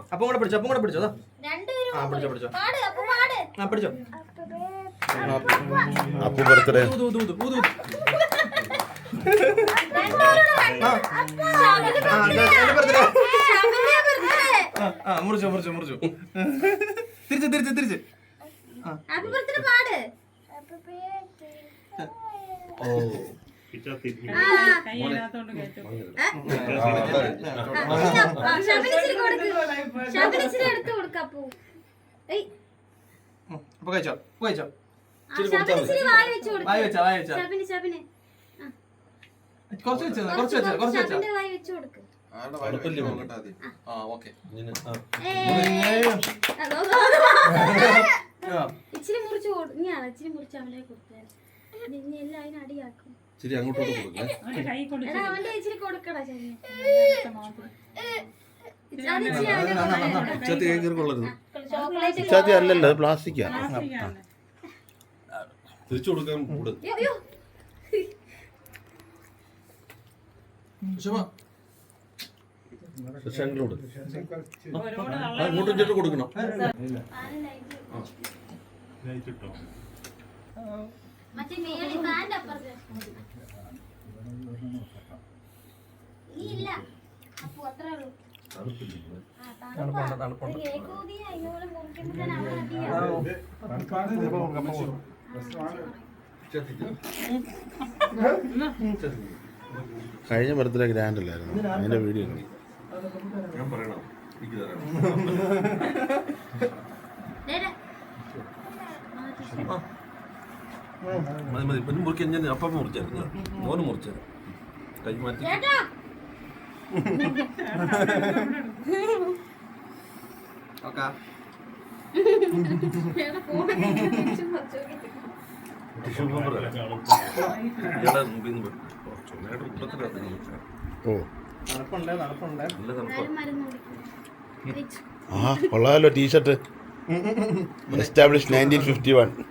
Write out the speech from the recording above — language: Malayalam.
അപ്പൊ കൂടെ പിടിച്ചോ പിടിച്ചോ പിടിച്ചോ അപ്പു ബർത്ത്ഡേ മുറിച്ചോ മുറിച്ചോ മുറിച്ചോ തിരിച്ച് തിരിച്ച് തിരിച്ച് അപ്പൊ കഴിച്ചോ കഴിച്ചോ കുറച്ച് വെച്ചോ കുറച്ച് വെച്ചോ കുറച്ച് വെച്ചോ ഇച്ചിരി മുറിച്ച് കൊടുക്കാണ് ഇച്ചിരി മുറിച്ച് അവനെ കൊടുത്താൽ എല്ലാം അതിന് അടിയാക്കും അവന്റെ ഇച്ചിരി കൊടുക്കടാ ചാത്തി അല്ലല്ലോ അത് പ്ലാസ്റ്റിക്കാ തിരിച്ചു കൊടുക്കാൻ അങ്ങോട്ടും ചേട്ട് കൊടുക്കണം കഴിഞ്ഞ ബർത്ത്ഡേ ഗ്രാൻഡ് അല്ലായിരുന്നു അതിന്റെ വീഡിയോ ഞാൻ പറയണം മതി മതി പിന്നെ മുറിക്കാൻ ഞാൻ അപ്പം മുറിച്ചായിരുന്നു മോന് മുറിച്ചത് കൈ മാറ്റി ആ കൊള്ളാമല്ലോ ടീഷർട്ട് എസ്റ്റാബ്ലിഷ് 1951